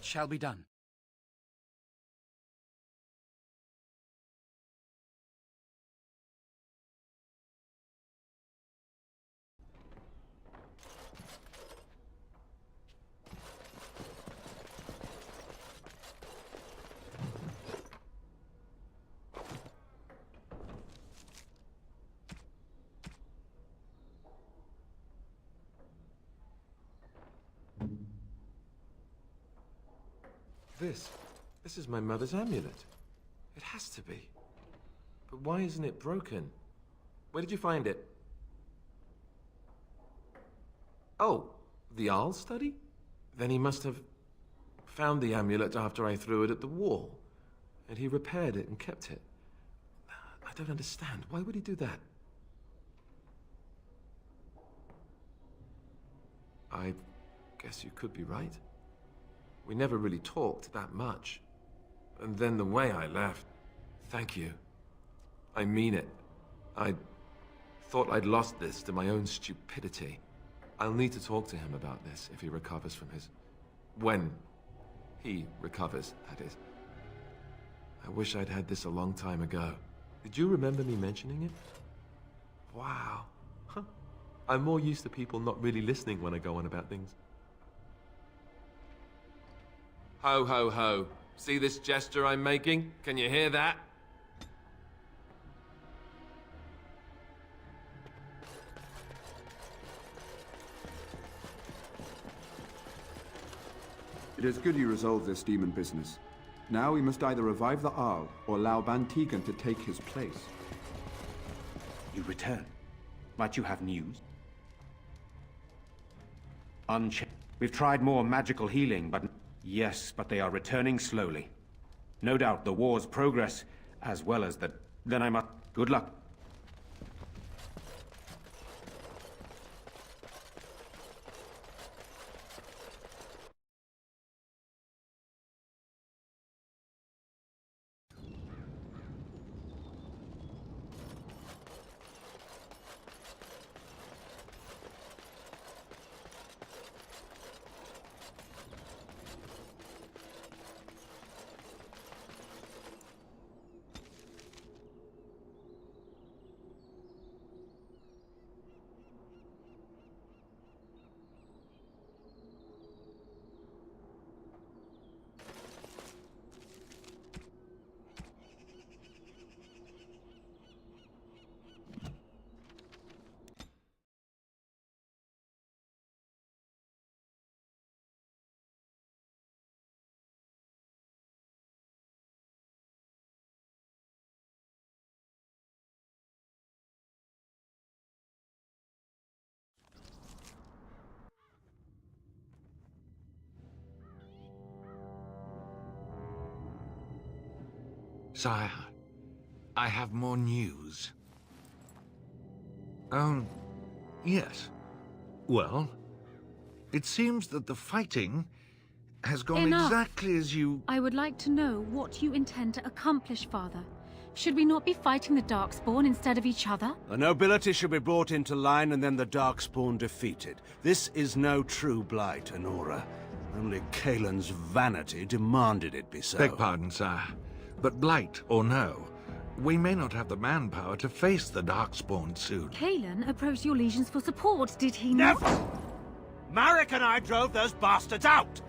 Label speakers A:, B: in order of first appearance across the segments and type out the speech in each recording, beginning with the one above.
A: It shall be done.
B: This is my mother's amulet. It has to be. But why isn't it broken? Where did you find it? Oh, the Arl study? Then he must have found the amulet after I threw it at the wall. And he repaired it and kept it. I don't understand. Why would he do that? I guess you could be right. We never really talked that much. And then the way I left... Thank you. I mean it. I thought I'd lost this to my own stupidity. I'll need to talk to him about this if he recovers from his... When he recovers, that is. I wish I'd had this a long time ago. Did you remember me mentioning it? Wow. Huh. I'm more used to people not really listening when I go on about things. Ho, ho, ho. See this gesture I'm making? Can you hear that?
C: It is good you resolved this demon business. Now we must either revive the Arl or allow Bantegan to take his place.
D: You return. Might you have news? We've tried more magical healing, but... Yes, but they are returning slowly. No doubt the war's progress, as well as the... Then I must... Good luck.
E: Sire, I have more news. Yes. Well, it seems that the fighting has gone
F: Enough.
E: exactly as you...
F: I would like to know what you intend to accomplish, Father. Should we not be fighting the Darkspawn instead of each other?
G: The nobility should be brought into line and then the Darkspawn defeated. This is no true blight, Anora. Only Kaelin's vanity demanded it be so.
E: Beg pardon, sire. But blight or no, we may not have the manpower to face the Darkspawn soon.
F: Kaelin approached your legions for support, did he not?
G: Never! Marek and I drove those bastards out!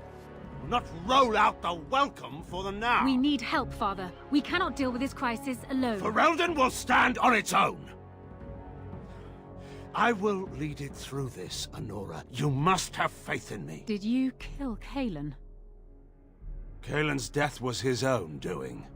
G: We'll not roll out the welcome for them now!
F: We need help, Father. We cannot deal with this crisis alone.
G: Ferelden will stand on its own! I will lead it through this, Anora. You must have faith in me.
F: Did you kill Kaelin?
G: Kaelin's death was his own doing.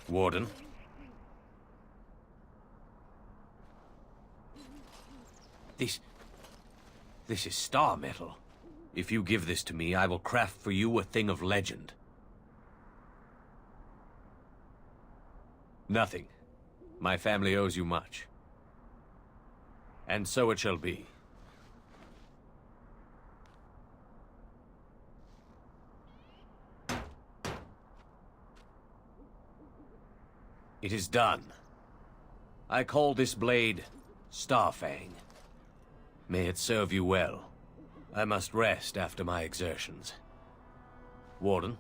H: Warden. This is star metal. If you give this to me, I will craft for you a thing of legend. Nothing. My family owes you much. And so it shall be. It is done. I call this blade Starfang. May it serve you well. I must rest after my exertions. Warden?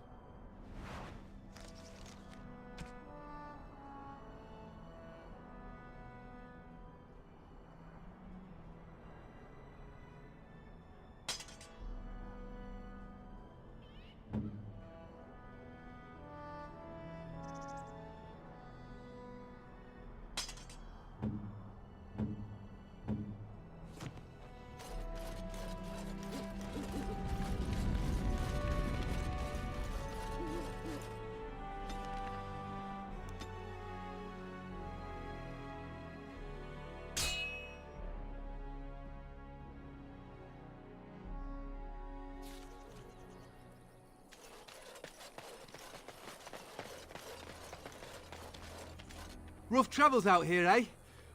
A: Rough travels out here, eh?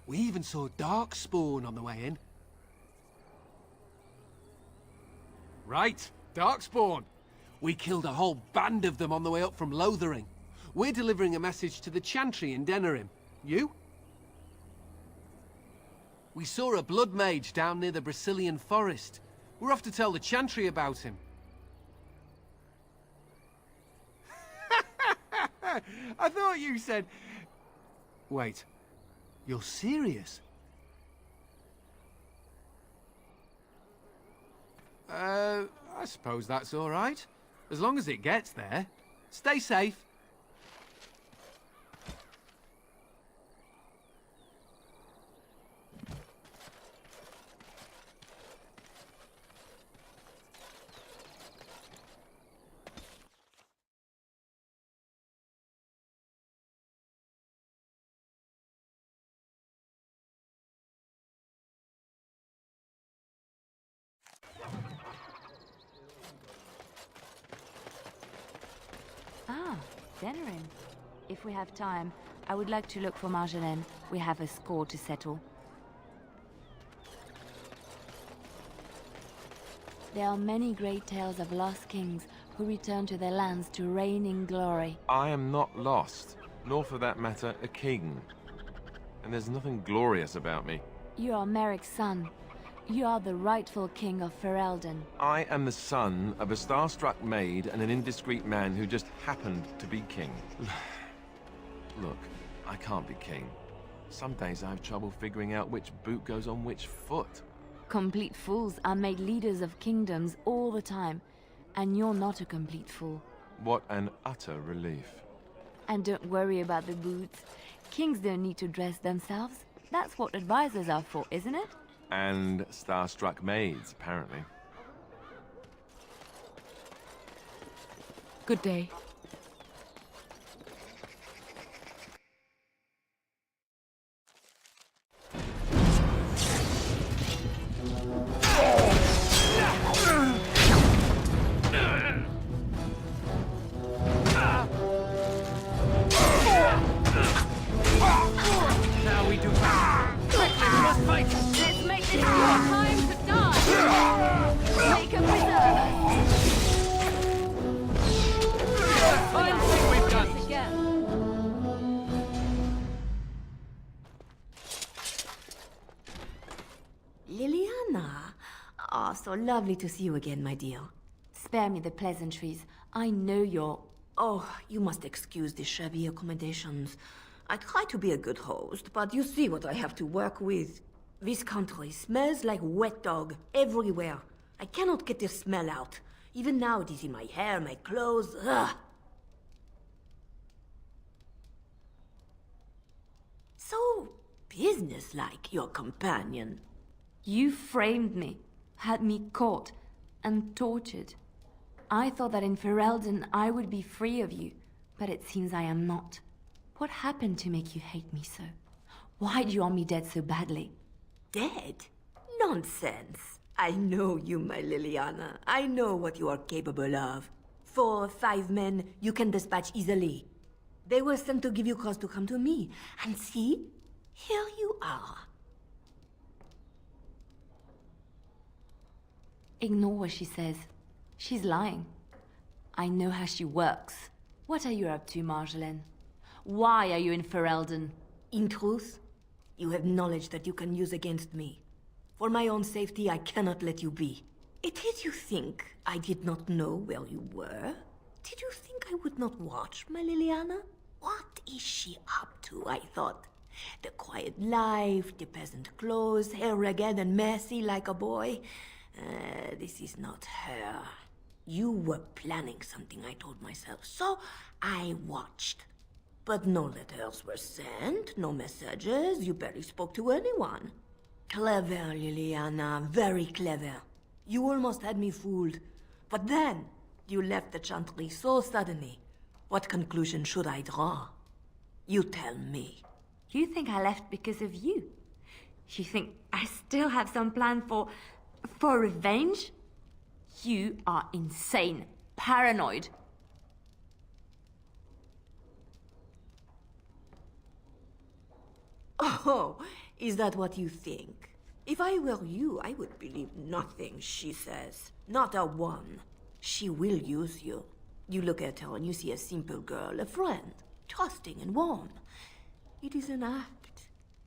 A: We even saw Darkspawn on the way in. Right, Darkspawn. We killed a whole band of them on the way up from Lothering. We're delivering a message to the Chantry in Denerim. You? We saw a blood mage down near the Brazilian forest. We're off to tell the Chantry about him. I thought you said... Wait, you're serious? I suppose that's all right. As long as it gets there. Stay safe.
I: Ah, Denerim. If we have time, I would like to look for Marjolaine. We have a score to settle. There are many great tales of lost kings who return to their lands to reign in glory.
B: I am not lost, nor for that matter, a king. And there's nothing glorious about me.
I: You are Merrick's son. You are the rightful king of Ferelden.
B: I am the son of a star-struck maid and an indiscreet man who just happened to be king. Look, I can't be king. Some days I have trouble figuring out which boot goes on which foot.
I: Complete fools are made leaders of kingdoms all the time, and you're not a complete fool.
B: What an utter relief.
I: And don't worry about the boots. Kings don't need to dress themselves. That's what advisors are for, isn't it?
B: And star-struck maids, apparently.
F: Good day.
H: Now we do. Quickly, we must fight!
I: Let's make this your time to die! Make a preserve!
H: I think we've done.
I: Again. Liliana! Ah, so lovely to see you again, my dear. Spare me the pleasantries. I know you're... Oh, you must excuse the shabby accommodations. I try to be a good host, but you see what I have to work with. This country smells like wet dog everywhere. I cannot get the smell out. Even now it is in my hair, my clothes. Ugh. So businesslike, your companion. You framed me, had me caught, and tortured. I thought that in Ferelden I would be free of you, but it seems I am not. What happened to make you hate me so? Why do you want me dead so badly? Dead? Nonsense. I know you, my Liliana. I know what you are capable of. 4 or 5 men you can dispatch easily. They were sent to give you cause to come to me. And see, here you are. Ignore what she says. She's lying. I know how she works. What are you up to, Marjolaine? Why are you in Ferelden? In truth, you have knowledge that you can use against me. For my own safety, I cannot let you be. Did you think I did not know where you were? Did you think I would not watch my Liliana? What is she up to, I thought? The quiet life, the peasant clothes, hair ragged and messy like a boy. This is not her. You were planning something, I told myself, so I watched. But no letters were sent, no messages, you barely spoke to anyone. Clever, Liliana, very clever. You almost had me fooled. But then, you left the Chantry so suddenly. What conclusion should I draw? You tell me. You think I left because of you? You think I still have some plan for revenge? You are insane, paranoid. Oh, is that what you think? If I were you, I would believe nothing she says. Not a one. She will use you. You look at her and you see a simple girl, a friend, trusting and warm. It is an act.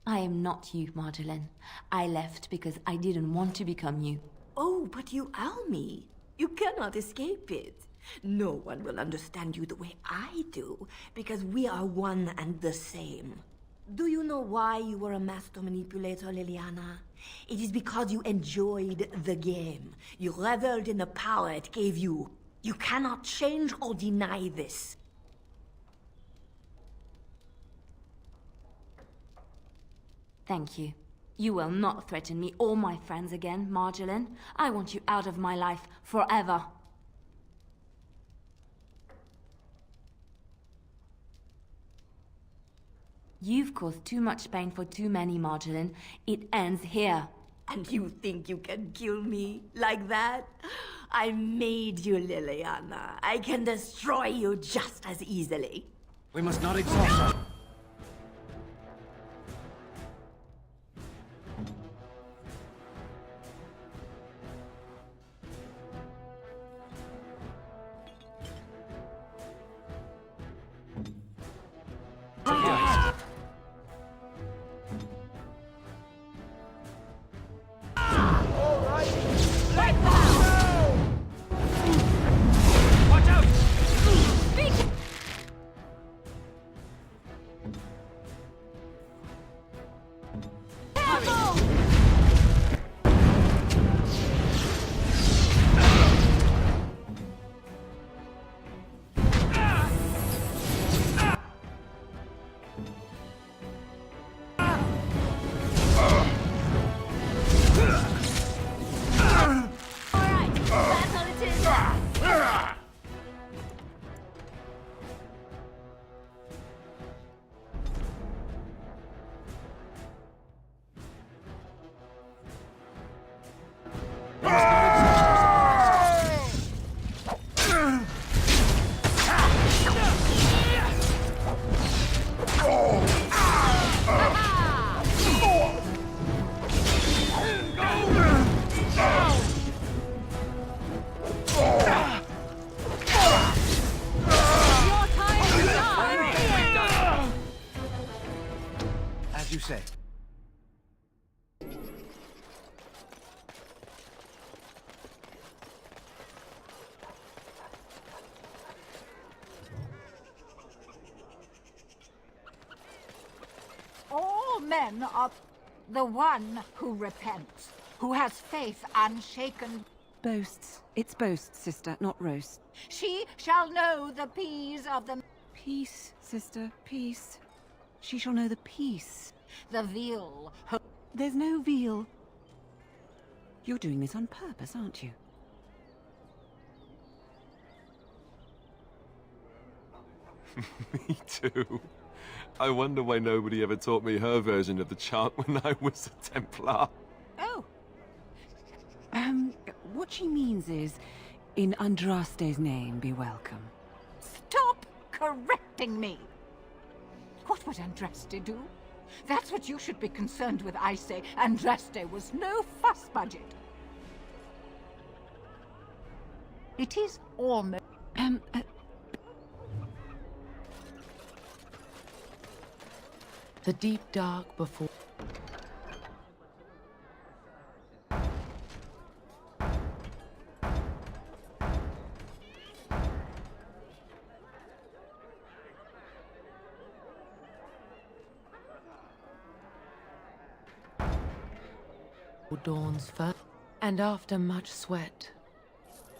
I: I am not you, Marjolaine. I left because I didn't want to become you. Oh, but you are me. You cannot escape it. No one will understand you the way I do, because we are one and the same. Do you know why you were a master manipulator, Liliana? It is because you enjoyed the game. You reveled in the power it gave you. You cannot change or deny this. Thank you. You will not threaten me or my friends again, Marjolaine. I want you out of my life forever. You've caused too much pain for too many, Marjolaine. It ends here. And you think you can kill me like that? I made you, Liliana. I can destroy you just as easily.
G: We must not exhaust her. As you say.
J: All men are the one who repents, who has faith unshaken.
K: Boasts. It's boasts, sister, not roast.
J: She shall know the peace of the...
K: Peace, sister, peace. She shall know the peace.
J: The veal.
K: There's no veal. You're doing this on purpose, aren't you?
B: Me too. I wonder why nobody ever taught me her version of the chant when I was a Templar.
K: Oh. What she means is, in Andraste's name, be welcome.
J: Stop correcting me! What would Andraste do? That's what you should be concerned with, I say. Andraste was no fuss budget. It is almost...
L: The deep dark before... Dawn's first, and after much sweat,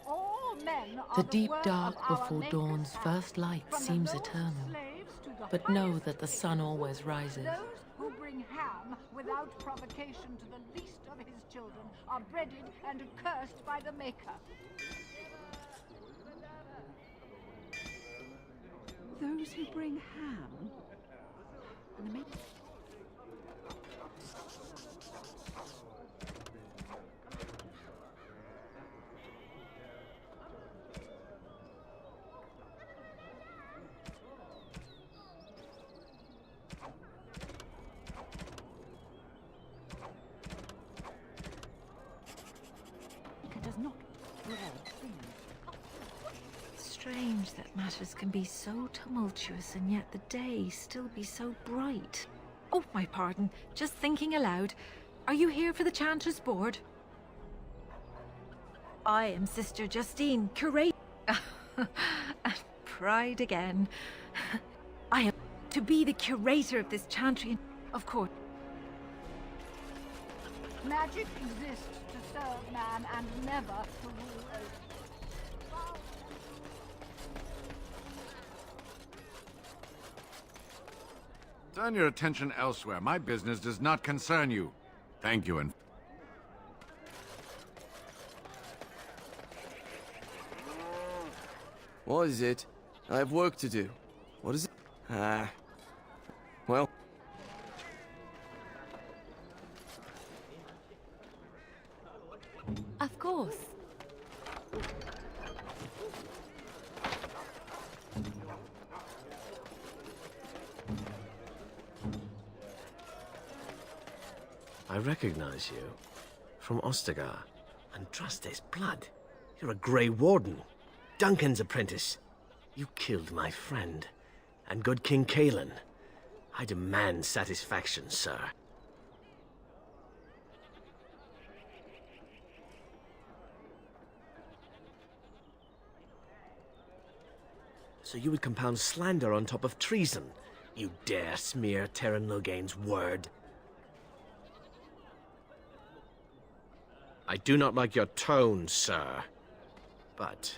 J: All men are
L: the deep
J: work
L: dark
J: of our
L: before
J: Maker's
L: dawn's
J: hand,
L: first light
J: from the
L: seems
J: lowest
L: eternal.
J: slaves to the
L: But know
J: highest
L: that the sun always rises.
J: Those who bring ham without provocation to the least of his children are breaded and cursed by the Maker.
K: Those who bring ham? And the Maker... does not bread thin.
M: Strange that matters can be so tumultuous and yet the day still be so bright. Oh, my pardon. Just thinking aloud. Are you here for the Chanter's Board? I am Sister Justine, curate. Pride again. I am to be the curator of this chantry, of course.
J: Magic exists to serve man and never to rule over.
E: Turn your attention elsewhere. My business does not concern you. Thank you, and...
N: What is it? I have work to do. What is it? Well...
M: Of course.
H: I recognize you. From Ostagar. Andraste's blood. You're a Grey Warden. Duncan's apprentice. You killed my friend. And good King Cailan. I demand satisfaction, sir. So you would compound slander on top of treason? You dare smear Terran Loghain's word? I do not like your tone, sir. But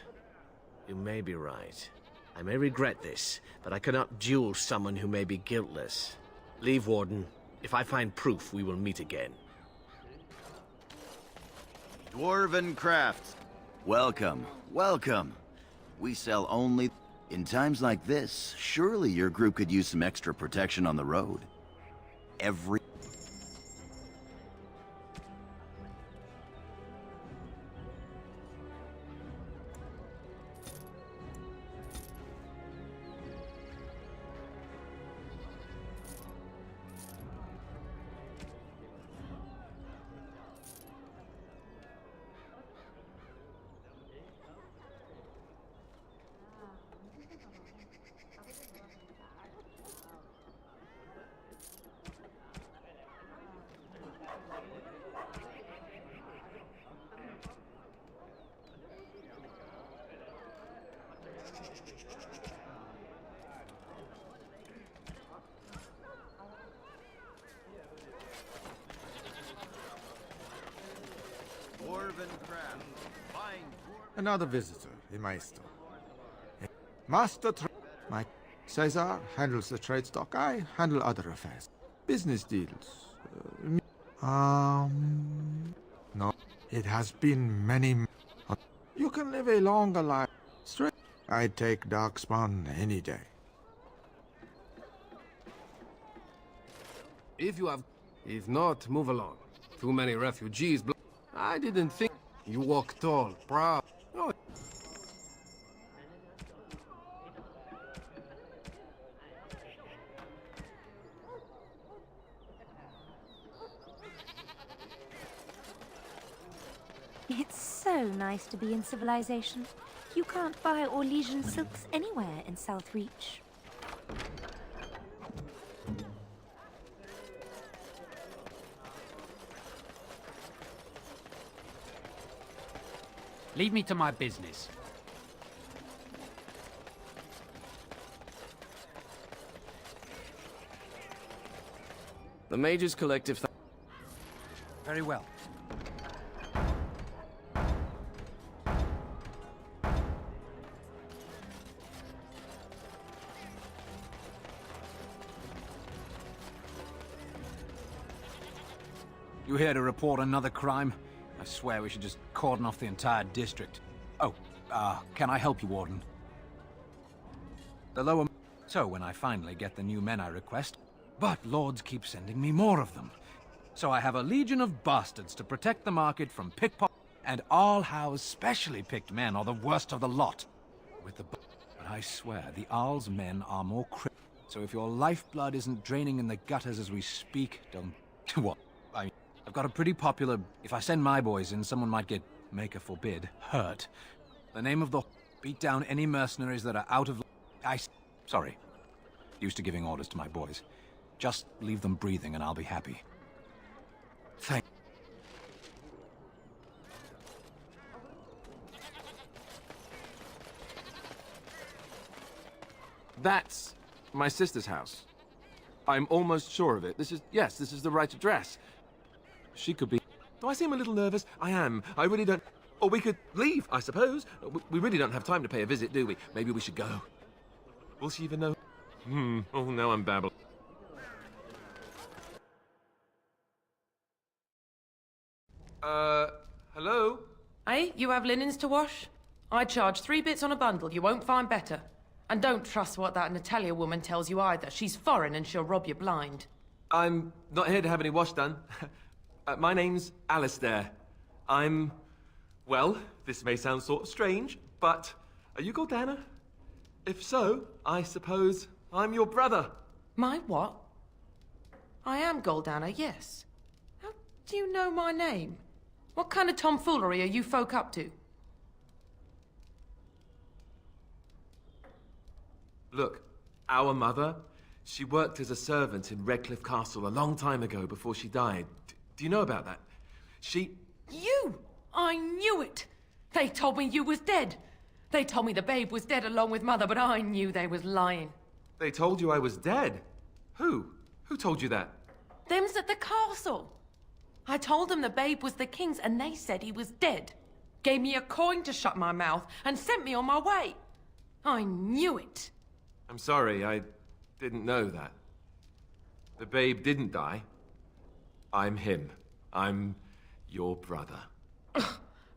H: you may be right. I may regret this, but I cannot duel someone who may be guiltless. Leave, Warden. If I find proof, we will meet again.
O: Dwarven crafts. Welcome, welcome. We sell only... In times like this, surely your group could use some extra protection on the road. Every...
P: Another visitor in my store. Master my Caesar handles the trade stock. I handle other affairs. Business deals. No. It has been many... You can live a longer life. Straight. I'd take Darkspawn any day.
A: If you have... If not, move along. Too many refugees... I didn't think... You walk tall, proud. Oh.
Q: It's so nice to be in civilization.
M: You can't buy Orlesian silks anywhere in Southreach.
Q: Leave me to my business.
N: The Mage's collective...
Q: Very well.
R: You here to report another crime? I swear we should just cordon off the entire district. Oh, can I help you, Warden? The lower... So, when I finally get the new men I request... But lords keep sending me more of them. So I have a legion of bastards to protect the market from pickpocket... And Arlhow's specially picked men are the worst of the lot. With the... But I swear, the Arl's men are more So if your lifeblood isn't draining in the gutters as we speak, don't... What? I've got a pretty popular... If I send my boys in, someone might get, maker forbid, hurt. The name of the... Beat down any mercenaries that are out of... Sorry. Used to giving orders to my boys. Just leave them breathing and I'll be happy. Thank...
B: That's my sister's house. I'm almost sure of it. This is the right address. She could be... Do I seem a little nervous? I am. I really don't... Or we could leave, I suppose. We really don't have time to pay a visit, do we? Maybe we should go. Will she even know? Oh, now I'm babbling. Hello?
L: Hey, you have linens to wash? I charge 3 bits on a bundle. You won't find better. And don't trust what that Natalia woman tells you either. She's foreign and she'll rob you blind.
B: I'm not here to have any wash done. My name's Alistair. Well, this may sound sort of strange, but are you Goldana? If so, I suppose I'm your brother.
L: My what? I am Goldana, yes. How do you know my name? What kind of tomfoolery are you folk up to?
B: Look, our mother, she worked as a servant in Redcliffe Castle a long time ago before she died. Do you know about that?
L: You! I knew it! They told me you was dead. They told me the babe was dead along with mother, but I knew they was lying.
B: They told you I was dead? Who? Who told you that?
L: Them's at the castle. I told them the babe was the king's and they said he was dead. Gave me a coin to shut my mouth and sent me on my way. I knew it.
B: I'm sorry, I didn't know that. The babe didn't die. I'm him. I'm your brother.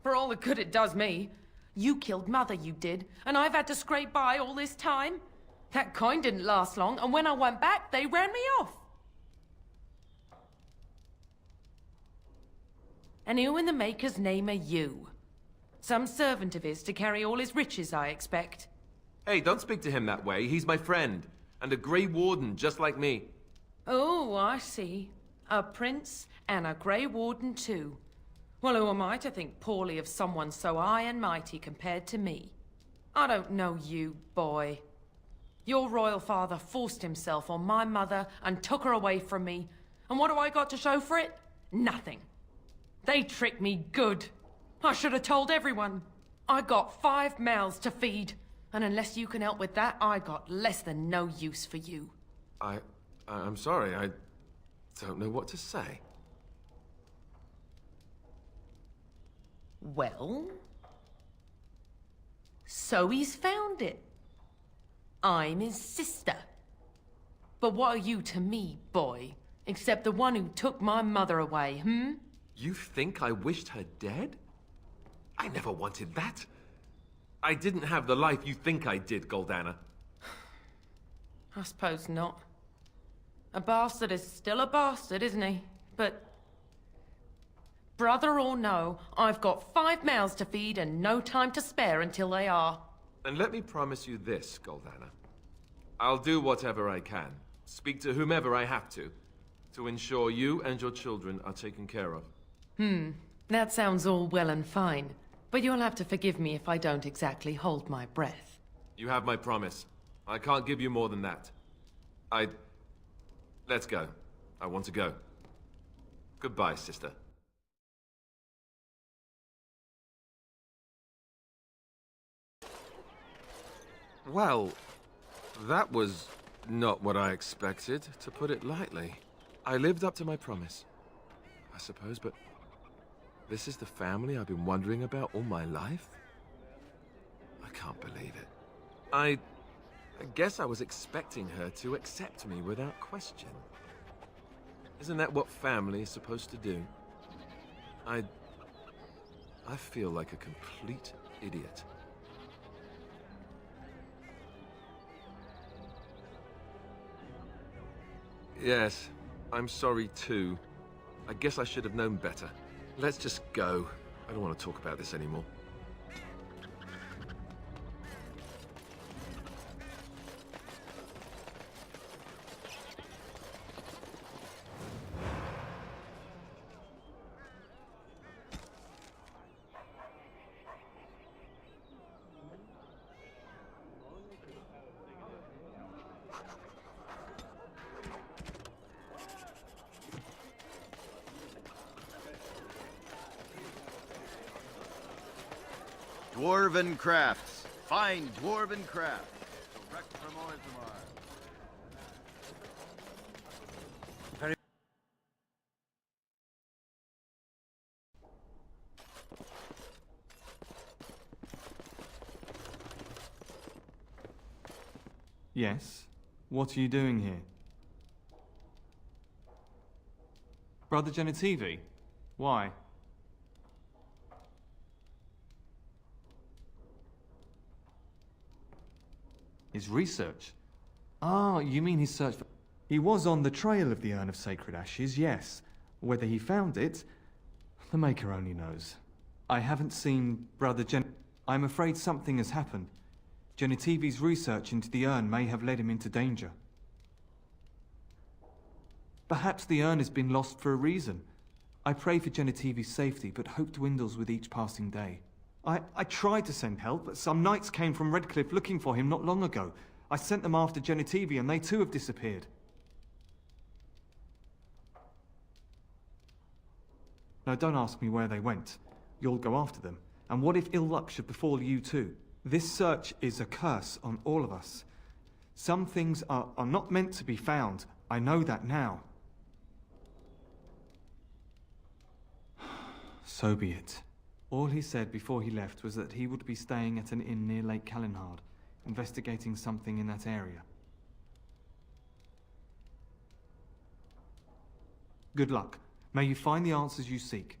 L: For all the good it does me. You killed Mother, you did, and I've had to scrape by all this time. That coin didn't last long, and when I went back, they ran me off. And who in the Maker's name are you? Some servant of his to carry all his riches, I expect.
B: Hey, don't speak to him that way. He's my friend, and a Grey Warden just like me.
L: Oh, I see. A prince and a Grey Warden too. Well, who am I to think poorly of someone so high and mighty compared to me? I don't know you, boy. Your royal father forced himself on my mother and took her away from me. And what do I got to show for it? Nothing. They tricked me good. I should have told everyone. I got 5 mouths to feed. And unless you can help with that, I got less than no use for you.
B: I'm sorry, I don't know what to say.
L: Well? So he's found it. I'm his sister. But what are you to me, boy? Except the one who took my mother away,
B: You think I wished her dead? I never wanted that. I didn't have the life you think I did, Goldana.
L: I suppose not. A bastard is still a bastard, isn't he? But... brother or no, I've got 5 mouths to feed and no time to spare until they are.
B: And let me promise you this, Goldana. I'll do whatever I can, speak to whomever I have to ensure you and your children are taken care of.
L: That sounds all well and fine. But you'll have to forgive me if I don't exactly hold my breath.
B: You have my promise. I can't give you more than that. Let's go. I want to go. Goodbye, sister. Well, that was not what I expected, to put it lightly. I lived up to my promise, I suppose, but this is the family I've been wondering about all my life? I can't believe it. I guess I was expecting her to accept me without question. Isn't that what family is supposed to do? I feel like a complete idiot. Yes, I'm sorry too. I guess I should have known better. Let's just go. I don't want to talk about this anymore.
O: Dwarven crafts. Fine Dwarven crafts. Direct from Orzammar.
R: Very...
S: Yes? What are you doing here? Brother Genitivi? Why? His research? Ah, you mean his search for... He was on the trail of the Urn of Sacred Ashes, yes. Whether he found it, the Maker only knows. I haven't seen Brother I'm afraid something has happened. Genitivi's research into the urn may have led him into danger. Perhaps the urn has been lost for a reason. I pray for Genitivi's safety, but hope dwindles with each passing day. I tried to send help, but some knights came from Redcliffe looking for him not long ago. I sent them after Genitivi, and they too have disappeared. Now don't ask me where they went. You'll go after them. And what if ill luck should befall you too? This search is a curse on all of us. Some things are not meant to be found. I know that now. So be it. All he said before he left was that he would be staying at an inn near Lake Calenhard, investigating something in that area. Good luck. May you find the answers you seek.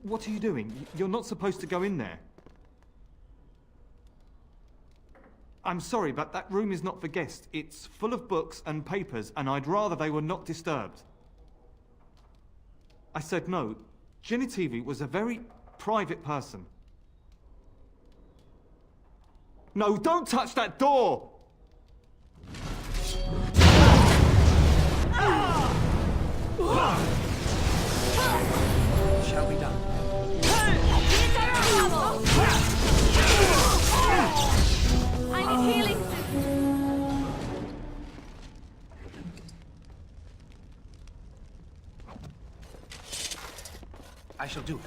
S: What are you doing? You're not supposed to go in there. I'm sorry, but that room is not for guests. It's full of books and papers, and I'd rather they were not disturbed. I said no. Genitivi was a very private person. No, don't touch that door!
R: Shall be done.
I: I need healing.
R: I shall do it.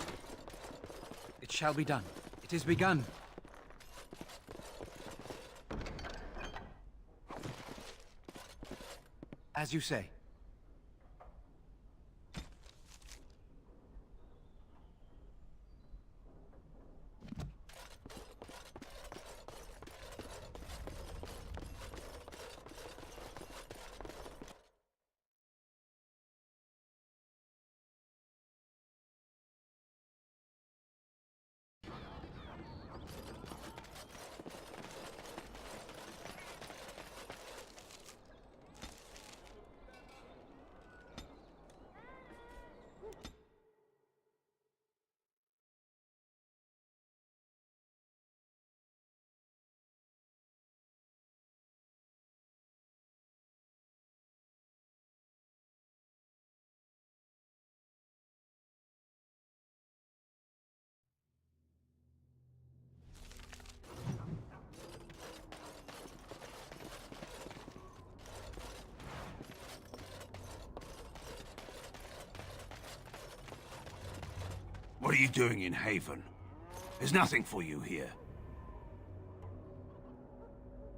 R: It shall be done. It is begun. As you say.
G: are you doing in Haven? There's nothing for you here.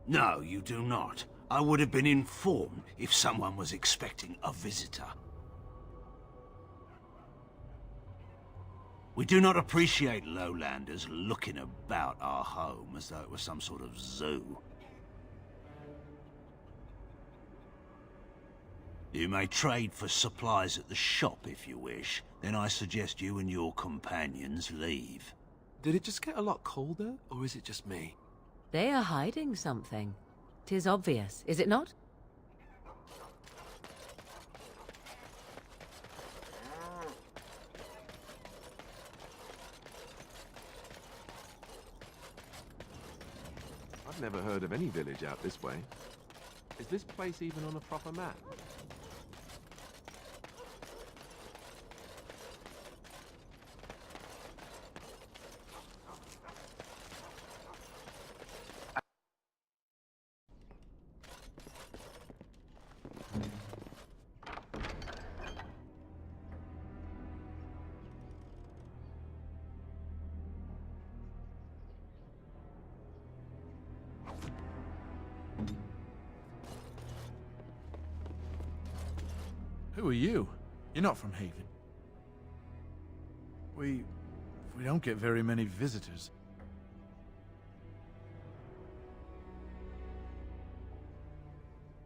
G: No, you do not. I would have been informed if someone was expecting a visitor. We do not appreciate lowlanders looking about our home as though it was some sort of zoo. You may trade for supplies at the shop if you wish. Then I suggest you and your companions leave.
B: Did it just get a lot colder, or is it just me?
T: They are hiding something. 'Tis obvious, is it not?
B: I've never heard of any village out this way. Is this place even on a proper map?
E: Who are you? You're not from Haven. We don't get very many visitors.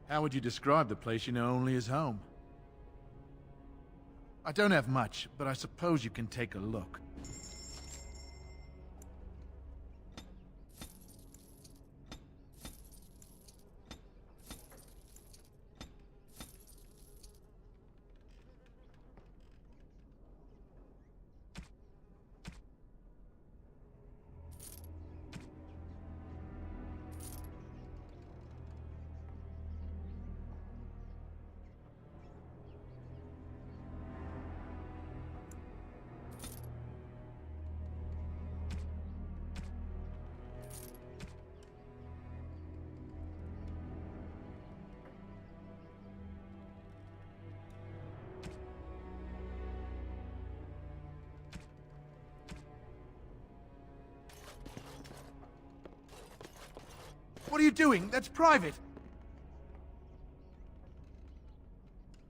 E: How would you describe the place you know only as home? I don't have much, but I suppose you can take a look. What are you doing? That's private!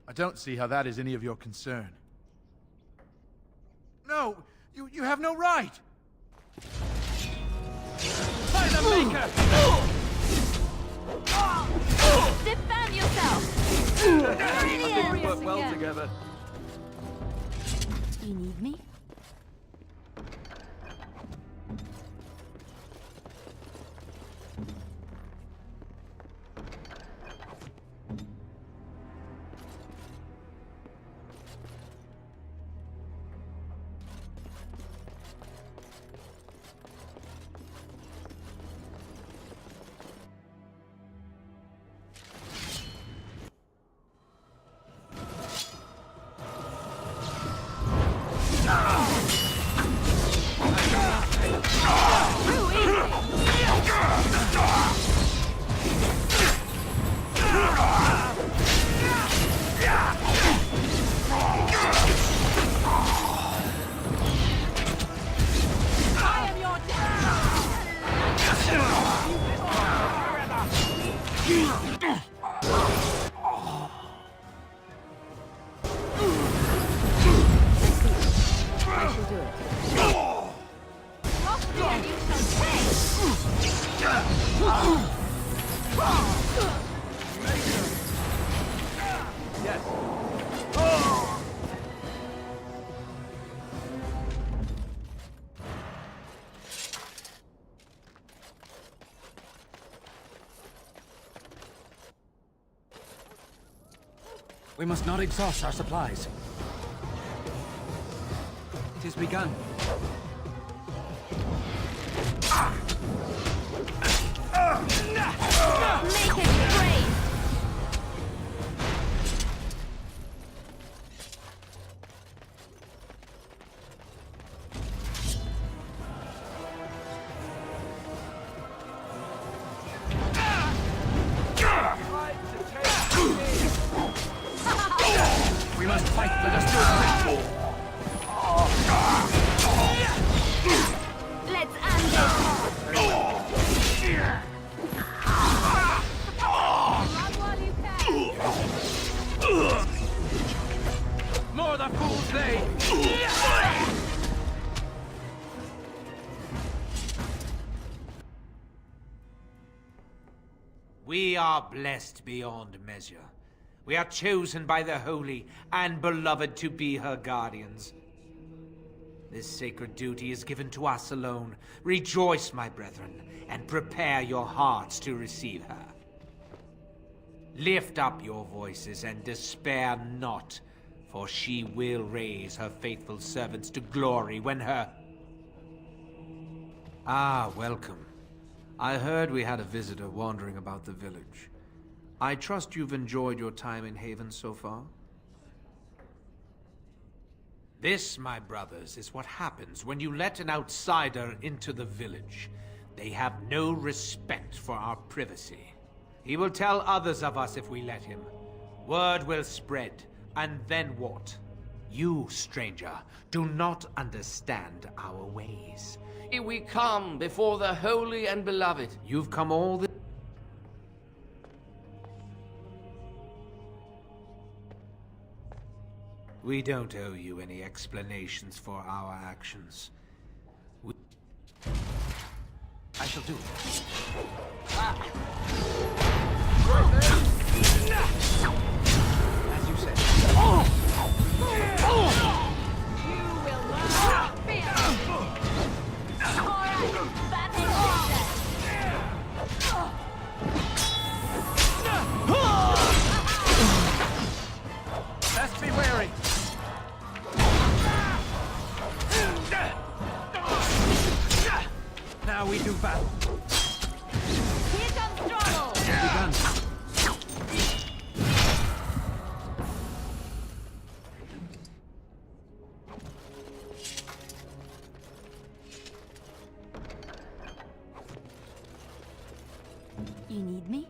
E: I don't see how that is any of your concern. No! You have no right! By the Maker!
I: Defend yourself!
B: I think we work well together.
I: You need me?
R: We must not exhaust our supplies. It has begun.
I: Make it brave!
R: We must fight. Let us do it.
U: We are blessed beyond measure. We are chosen by the holy and beloved to be her guardians. This sacred duty is given to us alone. Rejoice, my brethren, and prepare your hearts to receive her. Lift up your voices and despair not, for she will raise her faithful servants to glory when her...
A: Ah, welcome. I heard we had a visitor wandering about the village. I trust you've enjoyed your time in Haven so far?
U: This, my brothers, is what happens when you let an outsider into the village. They have no respect for our privacy. He will tell others of us if we let him. Word will spread, and then what? You, stranger, do not understand our ways.
N: Here we come before the holy and beloved.
A: You've come all the...
U: We don't owe you any explanations for our actions.
A: I shall do it. As you said.
J: You will not fear.
A: Best be wary. Now we do battle.
J: Here comes trouble.
A: Begun.
I: You need me?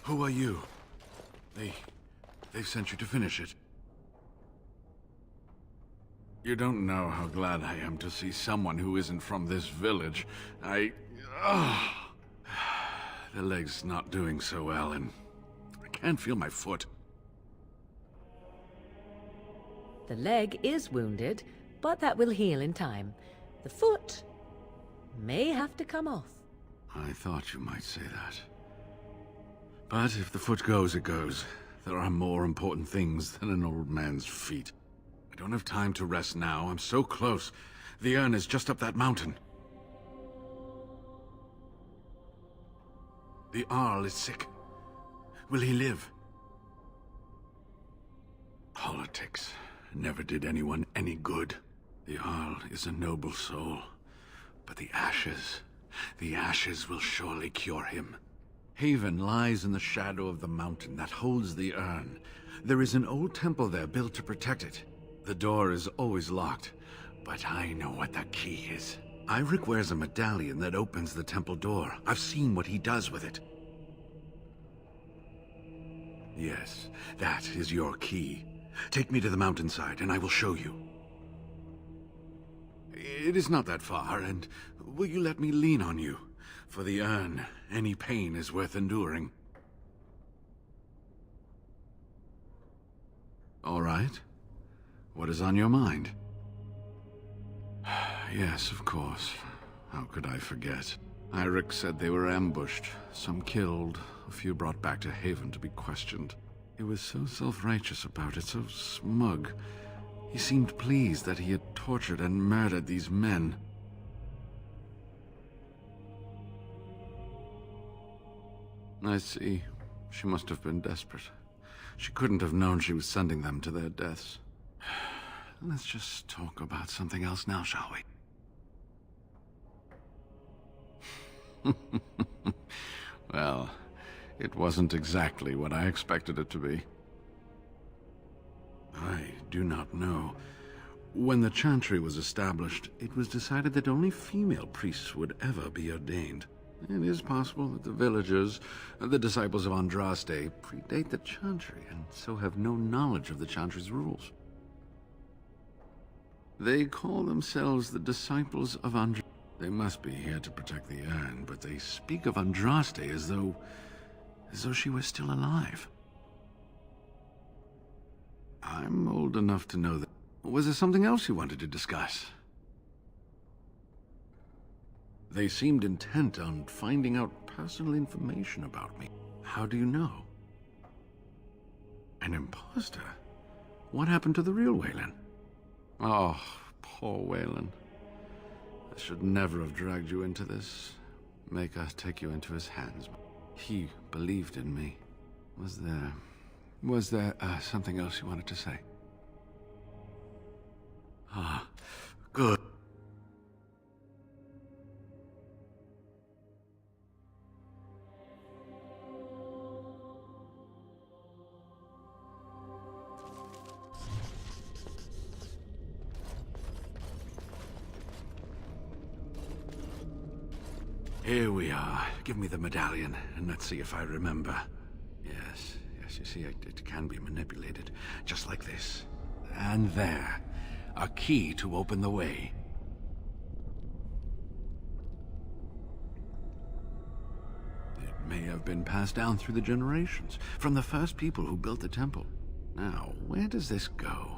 E: Who are you? They've sent you to finish it. You don't know how glad I am to see someone who isn't from this village. The leg's not doing so well, and I can't feel my foot.
T: The leg is wounded, but that will heal in time. The foot may have to come off.
E: I thought you might say that. But if the foot goes, it goes. There are more important things than an old man's feet. I don't have time to rest now. I'm so close. The urn is just up that mountain. The Arl is sick. Will he live? Politics never did anyone any good. The Arl is a noble soul. But the ashes will surely cure him. Haven lies in the shadow of the mountain that holds the urn. There is an old temple there built to protect it. The door is always locked, but I know what that key is. Iric wears a medallion that opens the temple door. I've seen what he does with it. Yes, that is your key. Take me to the mountainside, and I will show you. It is not that far, and will you let me lean on you? For the urn, any pain is worth enduring. All right. What is on your mind? Yes, of course. How could I forget? Iric said they were ambushed, some killed, a few brought back to Haven to be questioned. He was so self-righteous about it, so smug. He seemed pleased that he had tortured and murdered these men. I see. She must have been desperate. She couldn't have known she was sending them to their deaths. Let's just talk about something else now, shall we? Well, it wasn't exactly what I expected it to be. I do not know. When the Chantry was established, it was decided that only female priests would ever be ordained. It is possible that the villagers, the disciples of Andraste, predate the Chantry and so have no knowledge of the Chantry's rules. They call themselves the disciples of Andraste. They must be here to protect the urn, but they speak of Andraste as though she were still alive. I'm old enough to know that. Was there something else you wanted to discuss? They seemed intent on finding out personal information about me. How do you know? An imposter? What happened to the real Waylon? Oh, poor Waylon. I should never have dragged you into this. Make us take you into his hands. He believed in me. Was there something else you wanted to say? Ah, good. Here we are. Give me the medallion, and let's see if I remember. Yes, you see, it can be manipulated, just like this. And there, a key to open the way. It may have been passed down through the generations, from the first people who built the temple. Now, where does this go?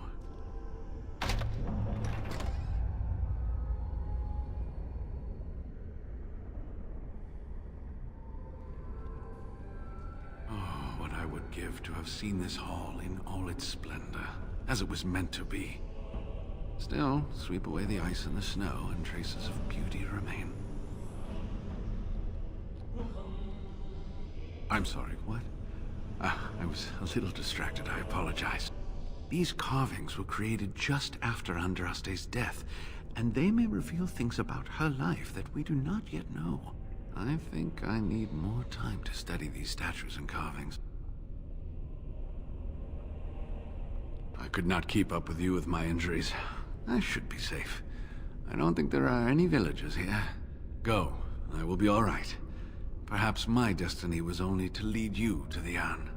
E: Give to have seen this hall in all its splendor, as it was meant to be. Still, sweep away the ice and the snow, and traces of beauty remain. I'm sorry, what? I was a little distracted, I apologize. These carvings were created just after Andraste's death, and they may reveal things about her life that we do not yet know. I think I need more time to study these statues and carvings. I could not keep up with you with my injuries. I should be safe. I don't think there are any villagers here. Go. I will be all right. Perhaps my destiny was only to lead you to the urn.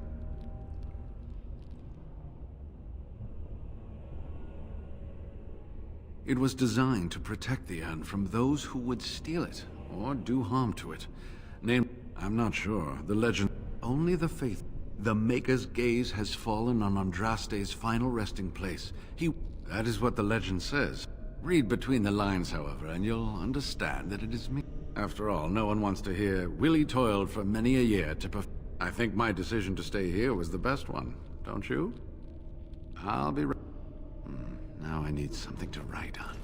E: It was designed to protect the urn from those who would steal it or do harm to it. I'm not sure. The legend... Only the faith... The Maker's gaze has fallen on Andraste's final resting place. That is what the legend says. Read between the lines, however, and you'll understand that it is me. After all, no one wants to hear, Willie toiled for many a year to I think my decision to stay here was the best one, don't you? I'll be right. Now I need something to write on.